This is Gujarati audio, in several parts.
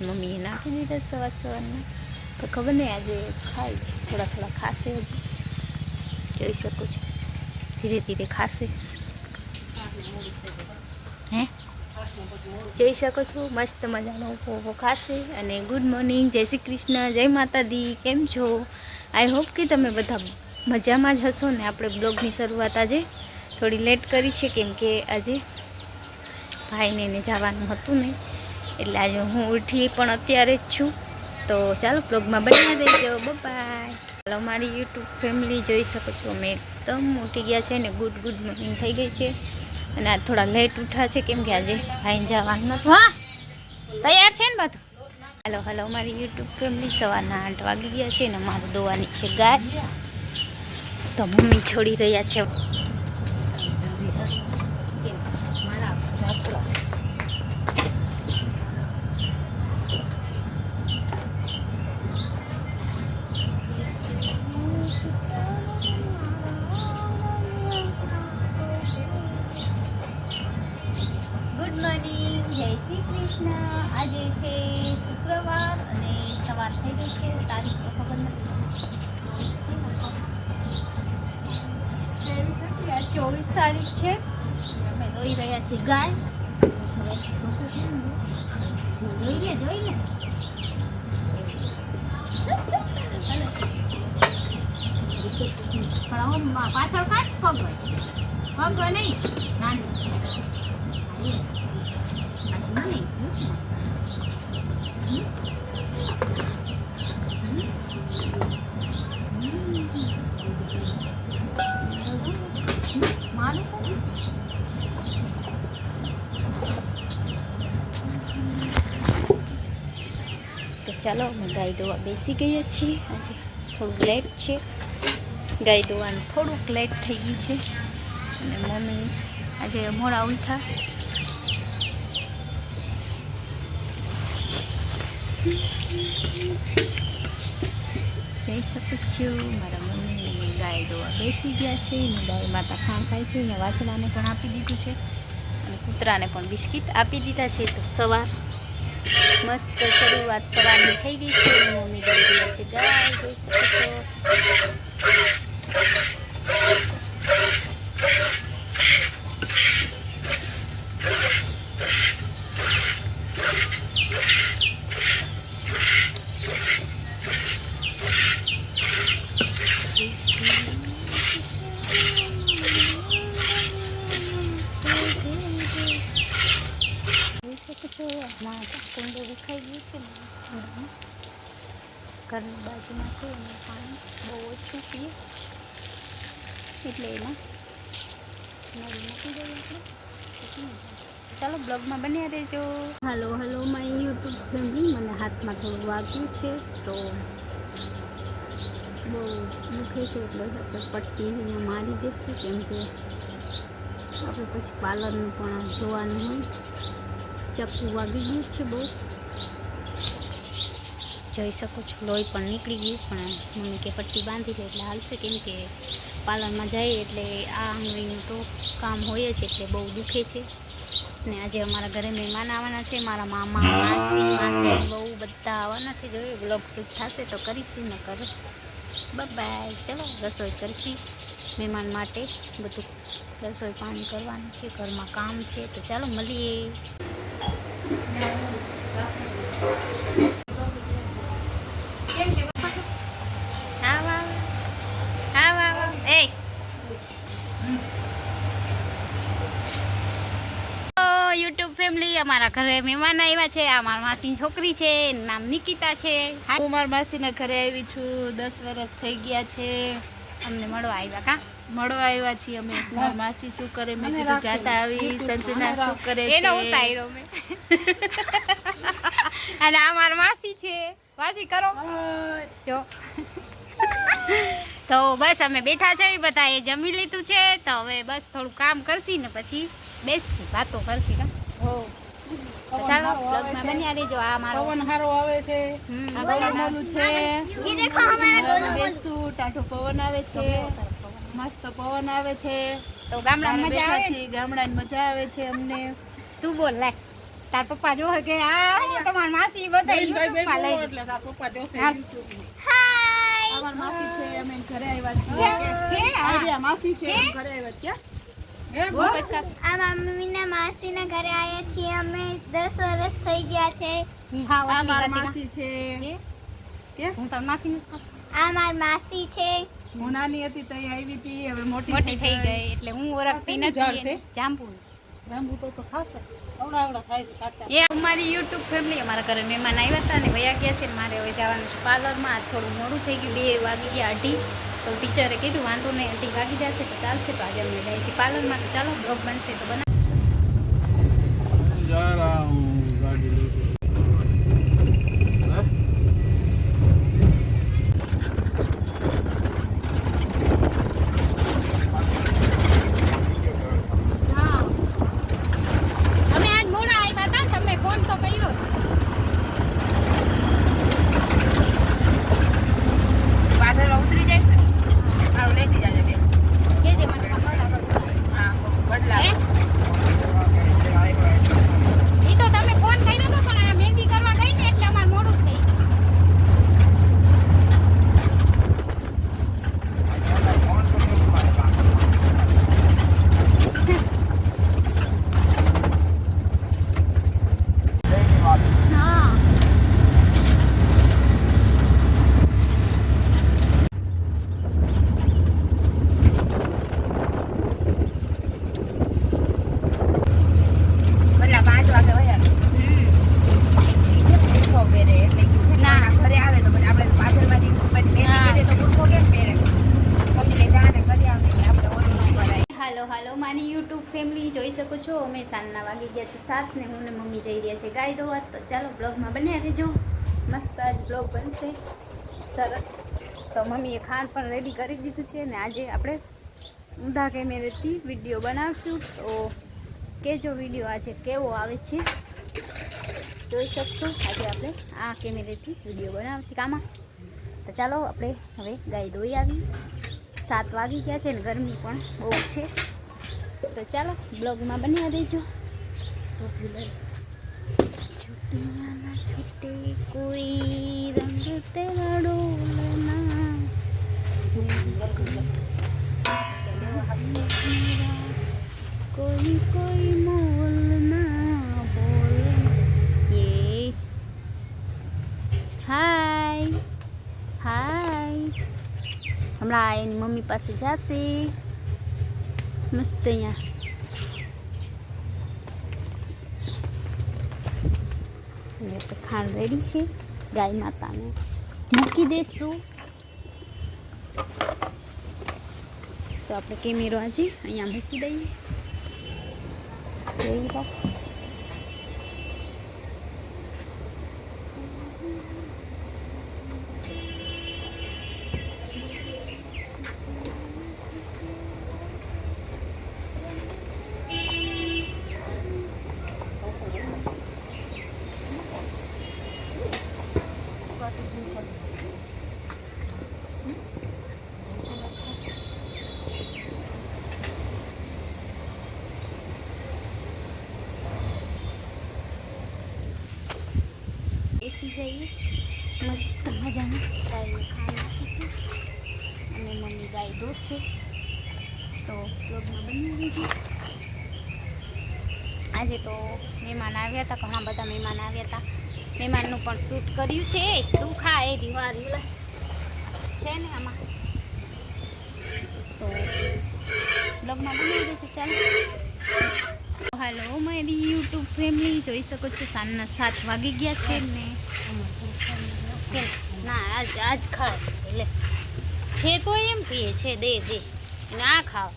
મમ્મીએ નાખી દીધા સવારના. તો ખબર નહીં આજે ખાય છે, થોડા થોડા ખાશે. હજી જોઈ શકો છો, ધીરે ધીરે ખાશે. હે જોઈ શકો છો, મસ્ત મજાનો ઊભો ખાશે. અને ગુડ મોર્નિંગ, જય શ્રી કૃષ્ણ, જય માતાજી. કેમ છો? આઈ હોપ કે તમે બધા મજામાં જ હશો ને. આપણે બ્લોગની શરૂઆત આજે થોડી લેટ કરી છે, કેમ કે આજે ભાઈને એને જવાનું હતું ને, એટલે આજે હું ઉઠી પણ અત્યારે જ છું. તો ચાલો બ્લોગમાં બન્યા દેજો. બાય. ચાલો મારી યુટ્યુબ ફેમિલી જોઈ શકો છો, અમે એકદમ ઉઠી ગયા છે ને ગુડ મોર્નિંગ થઈ ગઈ છે. અને આ થોડા લેટ ઉઠા છે, કેમ કે આજે ભાઈને જવાનું નથી. હા તૈયાર છે ને બધું? હલો મારી યુટ્યુબ ફેમિલી, સવારના 8 વાગી ગયા છે ને મારે દોવાની છે ગાય. તો મમ્મી છોડી રહ્યા છે. ગુડ મોર્નિંગ, જય શ્રી કૃષ્ણ. આજે છે શુક્રવાર અને સવાર થઈ ગઈ છે. તારીખ તો ખબર નથી, 24 તારીખ છે. અમે દોઈ રહ્યા છીએ ગાય. જોઈ લે પણ પાછળ કાઢ પગ નહીં નાની તો ચાલો અમે ગાય દોવા બેસી ગયા છીએ. આજે થોડુંક લેટ છે, ગાય દોવાનું થોડુંક લેટ થઈ ગયું છે. અને મમ્મી આજે મોડા ઉઠા. જઈ શકું છું, મારા મમ્મી ગાય દોવા બેસી ગયા છે. અને ગાય માતા ખાય છે. અને વાછડાને પણ આપી દીધું છે, અને કૂતરાને પણ બિસ્કિટ આપી દીધા છે. તો સવાર મસ્ત શરૂઆત સવારની થઈ ગઈ છે. મમ્મી દોઈ રહ્યા છે ગાય, જોઈ શકો છો. કુંડો વિખાઈ ગયું છે ને, ઘરની બાજુમાં છે. અને પાણી બહુ ઓછું પીએ, એટલે એમાં નળી મૂકી દઈએ આપણે. ચાલો બ્લોગમાં બન્યા રહેજો. હલો મારી યુટ્યુબ ફેમિલી, મને હાથમાં થોડું વાગ્યું છે, તો બહુ દુખે છે. એટલે આપણે પટ્ટી અહીંયા મારી દઈશું, કેમ કે આપણે પછી પાર્લરનું પણ જોવાનું હોય. ચપ્પુ વાગી ગયું છે બહુ, જોઈ શકો છો. લોહી પણ નીકળી ગયું, પણ મમ્મી કે પટ્ટી બાંધી લે એટલે હાલશે, કેમ કે પાર્લરમાં જાય એટલે આ આંગળીનું તો કામ હોય જ, એટલે બહુ દુખે છે. ને આજે અમારા ઘરે મહેમાન આવવાના છે. મારા મામા, માસી બહુ બધા આવવાના છે. જોઈએ બ્લોગ શૂટ થશે તો કરીશું, ન કરો બાય. ચલો રસોઈ કરીશું મહેમાન માટે. બધું રસોઈ પાણી કરવાનું છે, ઘરમાં કામ છે. તો ચાલો મળીએ. યુટ્યુબ ફેમિલી, અમારા ઘરે મહેમાન આવ્યા છે. આ મારા માસીની છોકરી છે, નામ નિકિતા છે. હું મારા માસીના ઘરે આવી છું. 10 વર્ષ થઈ ગયા છે. અમને મળવા આવ્યા મળવા આવ્યા છીએ અમે. મારા માસી શું કરે, મેં કીધું જાતા આવી. સંજના શું કરે છે, એનો ઉતાર્યો મેં. અને આ મારા માસી છે, વાસી કરો જો. તો બસ અમે બેઠા છે, બધા એ જમી લીધું છે. તો હવે બસ થોડું કામ કરશી ને પછી બેસી વાતો કરશી. ચાલો બ્લોગમાં બન્યા રહેજો. આ મારો પવન સારો આવે છે, આ ગોળું છે. બેસું, ટાઢો પવન આવે છે, મસ્ત પવન આવે છે. તો ગામડામાં મજા આવે છે. ગામડાની મજા આવે છે અમને. તું બોલ લે. તાર પપ્પા જોવે કે આ તમાર માસી બધા પપ્પા લઈ એટલે તારા પપ્પા જોશે હા. YouTube માં. હાય અમાર માસી છે અમે ઘરે આવ્યા છીએ કે આર્યા માસી છે અમે ઘરે આવ્યા છીએ હે બોલ આ મમ્મીના માસીના ઘરે આવ્યા છીએ અમે 10 વર્ષ થઈ ગયા છે. હા આ ઓલી મારી હતી માસી છે કે હું તાર માસી નથી આ મારી માસી છે. હું નાની હતી તો અહીં આવી હતી હવે મોટી થઈ ગઈ એટલે હું ઓળખતી શેનું ઝાડ નથી છે? જાંબુ જાંબુ તો ખાશે આવડા થાય છે કાચા એ અમારી યુટ્યુબ ફેમિલી અમારા ઘરે મહેમાન આવ્યા હતા ને વયા ગયા છે ને મારે હવે જવાનું છે પાર્લરમાં આજ થોડું મોડું થઈ ગયું 2 વાગી ગયા 2:30 તો ટીચરે કીધું વાંધો નહીં 2:30 વાગી જશે તો ચાલશે તો આજે અમે જાય છે પાર્લરમાં તો ચાલો બ્લોગ બનશે તો બના जा रहा हूँ गाड़ी लेके હા અમે આજ મોડા આવ્યા હતા ને તમે ફોન તો કર્યો પાછળ ઉતરી જાય ને આવું લેતી જાજે બે જે જે મને ખબર હા બદલા હે? ઈ તો તમે ફોન કર્યો તો પણ આ મહેંદી કરવા ગઈ ને એટલે અમાર મોડું થઈ ગયું. હા બદલા 5 વાગે વયા જે પૂછો પહેરે એટલે ઈ છે ના. ના ઘરે આવે તો પછી આપણે પાછળમાંથી પછી હા. મેંદી તો પૂછો કેમ પહેરે મમ્મી ને જાણે કરી આવે કે આપણે ઓલું ન કરાય હાલો હાલો મારી યુટ્યુબ ફેમિલી જોઈ શકો છો અમે સાંજના વાગી ગયા છે 7 ને હું ને મમ્મી જઈ રહ્યા છે ગાય દોવા તો ચાલો બ્લોગમાં બન્યા રહેજો મસ્ત આજ બ્લોગ બનશે સરસ તો મમ્મીએ ખાંડ પણ રેડી કરી દીધું છે ને આજે આપણે ઊંધા કેમેરેથી વિડીયો બનાવશું તો કેજો વિડીયો આજે કેવો આવે છે જોઈ શકશો આજે આપણે આ કેમેરેથી વિડીયો બનાવશું આમાં તો ચાલો આપણે હવે ગાય દોઈ આવી 7 વાગી ગયા છે ને ગરમી પણ બહુ છે તો ચાલો બ્લોગમાં બન્યા દેજો છૂટિયાના છૂટે કોઈ રંગ તેરા ડોલના કોઈ કોઈ મોલ ના બોલ યે હાય હાય હમણાં એની મમ્મી પાસે જશે મસ્ત અહીંયા હવે તો ખાંડ રેડી છે ગાય માતાને મૂકી દઈશું તો આપણે કેમેરો આજે અહીંયા મૂકી દઈએ જોઈ લો એસી જઈએ મસ્ત મજાની ગાયને ખાંડ નાખીશું અને મમ્મી ગાય દોશે તો બ્લોગમાં બની રહીશું આજે તો મહેમાન આવ્યા હતા ઘણા બધા મહેમાન આવ્યા હતા મહેમાનનું પણ શૂટ કર્યું છે એટલું ખાય દિવાળી છે ને આમાં તો બ્લોગમાં બની રહીશું ચાલો હાલો મારી યુટ્યુબ ફેમિલી જોઈ શકો છો સાંજના 7 વાગી ગયા છે ને ના આજ ખાવ એટલે છે તો એમ પીએ છે દે ના ખાવ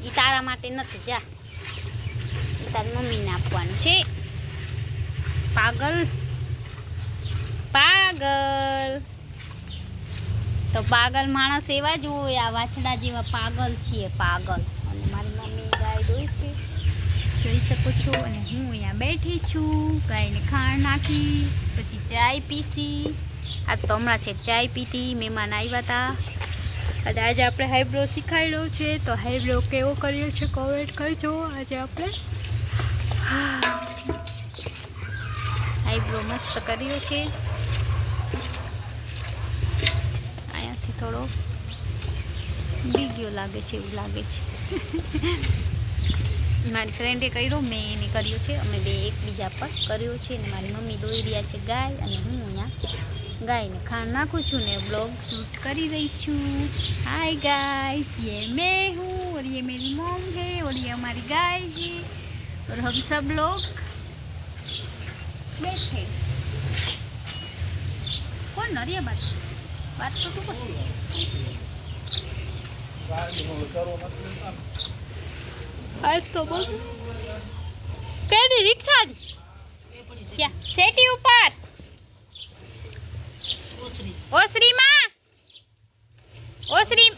એ તારા માટે નથી જા ઈ તારી મમ્મીને આપવાનું છે પાગલ પાગલ તો પાગલ માણસ એવા જ હોય આ વાછડા જેવા પાગલ છીએ પાગલ અને મારી મમ્મી ગાય દોય છે જોઈ શકો છો અને હું અહીંયા બેઠી છું ગાયને ખાંડ નાખીશ પછી ચાય પીસી આ તો હમણાં છે ચાય પીતી મહેમાન આવ્યા હતા અને આજે આપણે હાઈબ્રો શીખાડ્યો છે તો હાઈબ્રો કેવો કર્યો છે કોમેન્ટ કરજો આજે આપણે આઈબ્રો મસ્ત કર્યો છે. અહીંયાથી થોડો બીગ્યો લાગે છે એવું લાગે છે. મારી ફ્રેન્ડે કર્યો, મેં એને કર્યો છે. અમે બે એકબીજા પર કર્યો છે. ને મારી મમ્મી દોઈ રહ્યા છે ગાય, અને હું અહીંયા ગાયને ખાણ નાખું છું ને બ્લોગ શૂટ કરી રહી છું. हाय गाइस, ये मैं हूँ और ये मेरी मॉम है और ये हमारी गाय है और हम सब लोग बैठे. कौन नरिया बात तो तू आज तो बोल केडी रिक्शा क्या सेटी ऊपर ओसरी માં ઓસરી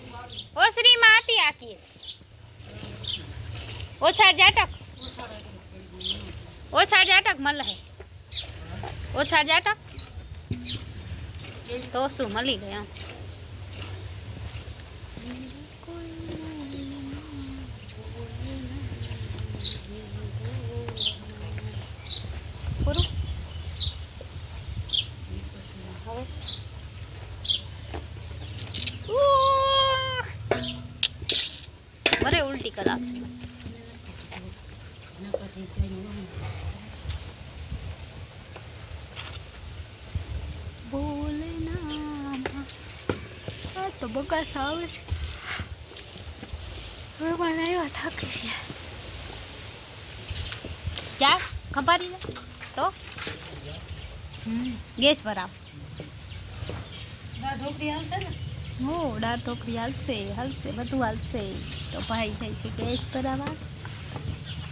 માં આટી આકીએ છે. ઓછા જાટક મળે. ઓછા જાટક તો શું મળી ગયા. પૂરું બરે ઉલટી કરાવશે. બોલે ના તો બગાસ આવે છે. હવે મને આવ્યા થાકી ગયા. ક્યાં ખબર તો ગેસ પર આવ. હો દાળ ઢોકળી હાલશે બધું હાલશે. તો ભાઈ જાય છે ગેસ ભરાવા.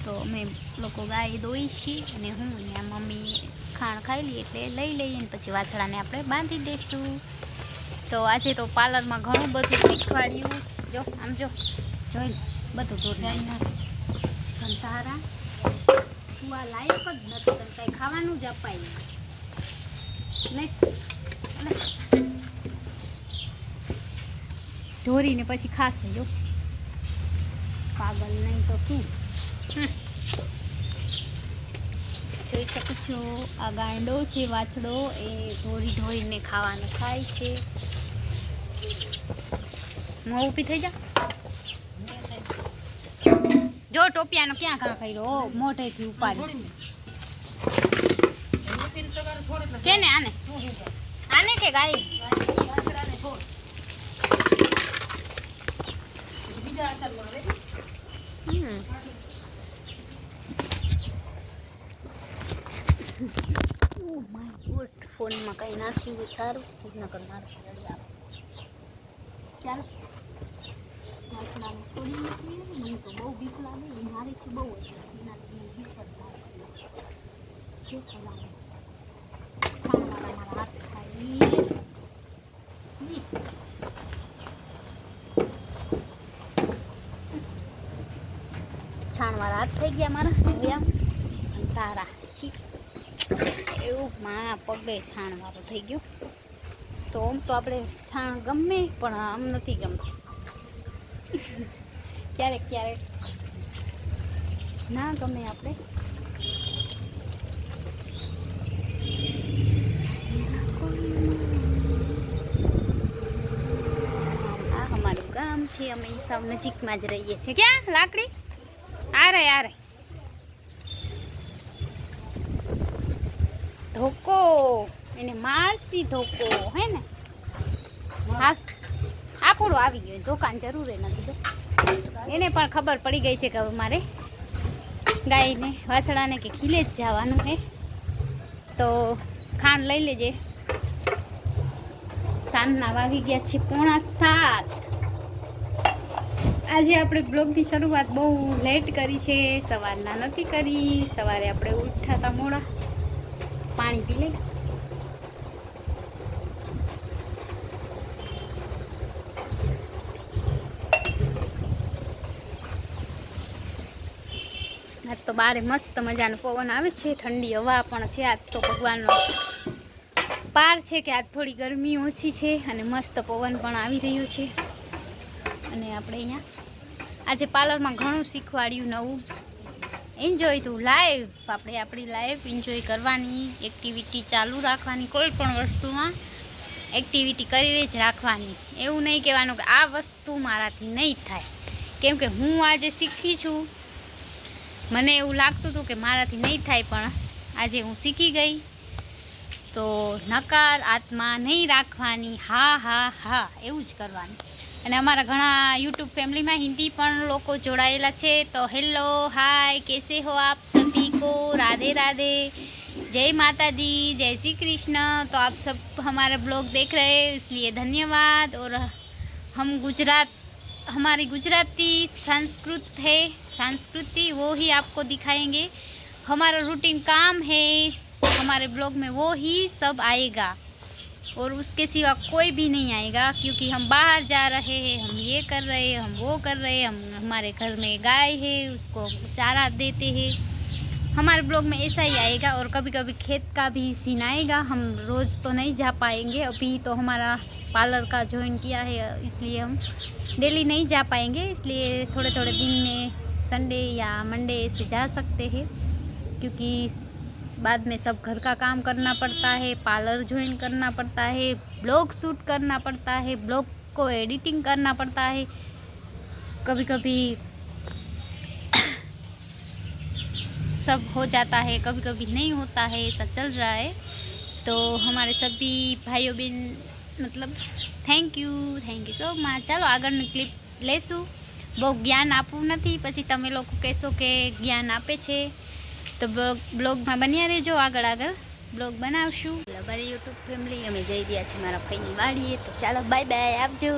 તો અમે લોકો ગાય દોઈ છીએ અને હું અહીંયા મમ્મી ખાણ ખાઈ લઈએ એટલે લઈ લઈએ ને પછી વાછડાને આપણે બાંધી દઈશું. તો આજે તો પાર્લરમાં ઘણું બધું શીખવાડ્યું. જો આમ જોઈ બધું ધોઈ તારા તું આ લાયક જ નથી. તને કાંઈ ખાવાનું જ અપાય નહીં. ઢોરીને પછી ખાશે. જો પાગલ નહીં તો શું. જોઈ શકું છું આ ગાંડો છે વાછડો, એ ઢોરીને ખાવાનું ખાય છે. હું ઊભી થઈ જા. જો ટોપિયાનો ક્યાં કાં કર્યો મોઢેથી ઉપાડી. કેને આને કે ગાય ફોનમાં કંઈ નાખ્યું હોય સારું નકર મારું ચાલો થોડી નાખીએ. મને તો બહુ બીક લાગે. એ મારીથી બહુ જ એનાથી બીક જ લાગે. છાણવાળા મારા હાથ ખાઈ છાણવાળા હાથ થઈ ગયા મારા. હવે આમ તારા એવું મારા પગે છાણવાળું થઈ ગયું. તો આમ તો આપણે છાણ ગમે પણ આમ નથી ગમતું. ક્યારેક ના ગમે આપણે. આ અમારું ગામ છે. અમે સાવ નજીકમાં જ રહીએ છીએ. ક્યાં લાકડી આ રે ધોકો એને માસી ધોકો હે ને. હા આપણું આવી ગયું. ધોકાની જરૂર નથી. એને પણ ખબર પડી ગઈ છે કે હવે મારે ગાયને વાછડાને કે ખીલે જ જવાનું હે. તો ખાંડ લઈ લેજે. સાંજના વાગી ગયા છે 6:45. આજે આપણે બ્લોગની શરૂઆત બહુ લેટ કરી છે. સવારના નથી કરી. સવારે આપણે ઉઠાતા મોડા. પાણી પી લે. આજ તો બારે મસ્ત મજાનો પવન આવે છે. ઠંડી હવા પણ છે. આજ તો ભગવાનનો પાર છે કે આજ થોડી ગરમી ઓછી છે અને મસ્ત પવન પણ આવી રહ્યો છે. અને આપણે અહીંયા આજે પાર્લરમાં ઘણું શીખવાડ્યું નવું. Enjoy to life. આપણે આપણી લાઈફ એન્જોય કરવાની, એક્ટિવિટી ચાલુ રાખવાની, કોઈ પણ વસ્તુમાં એક્ટિવિટી કરી જ રાખવાની. એવું નહીં કહેવાનું કે આ વસ્તુ મારાથી નહીં થાય, કેમ કે હું આજે શીખી છું. મને એવું લાગતું હતું કે મારાથી નહીં થાય, પણ આજે હું શીખી ગઈ. તો નકાર આત્મા નહીં રાખવાની, હા હા હા એવું જ કરવાનું. અને અમારા ઘણા યુટ્યુબ ફેમિલીમાં હિન્દી પણ લોકો જોડાયેલા છે. તો હેલો हाय, कैसे हो आप सभी को, राधे राधे, जय माता दी, जय श्री कृष्ण. तो आप सब हमारा ब्लॉग देख रहे हैं इसलिए धन्यवाद. और हम हमारी गुजराती संस्कृति वो ही आपको दिखाएंगे. हमारा रूटीन काम है, हमारे ब्लॉग में वो ही सब आएगा और उसके सिवा कोई भी नहीं आएगा, क्योंकि हम बाहर जा रहे हैं, हम ये कर रहे हैं, हम वो कर रहे हैं, हम हमारे घर में गाय है उसको चारा देते हैं. हमारे ब्लॉग में ऐसा ही आएगा. और कभी कभी खेत का भी सीन आएगा. हम रोज़ तो नहीं जा पाएंगे, अभी तो हमारा पार्लर का ज्वाइन किया है इसलिए हम डेली नहीं जा पाएंगे. इसलिए थोड़े थोड़े दिन में संडे या मंडे ऐसे जा सकते हैं, क्योंकि बाद में सब घर का काम करना पड़ता है, पार्लर ज्वाइन करना पड़ता है, ब्लॉग शूट करना पड़ता है, ब्लॉग को एडिटिंग करना पड़ता है. कभी कभी सब हो जाता है, कभी कभी नहीं होता है, ऐसा चल रहा है. तो हमारे सभी भाइयों बहन मतलब थैंक यू સો મચ. ચાલો આગળની ક્લિપ લેશું. બહુ જ્ઞાન આપવું નથી, પછી તમે લોકો કહેશો કે જ્ઞાન આપે છે. તો બ્લોગમાં બન્યા રહેજો, આગળ બ્લોગ બનાવશું. અમારી યુટ્યુબ ફેમિલી અમે જઈ રહ્યા છીએ મારા ભાઈની વાડીએ. તો ચાલો બાય બાય, આવજો.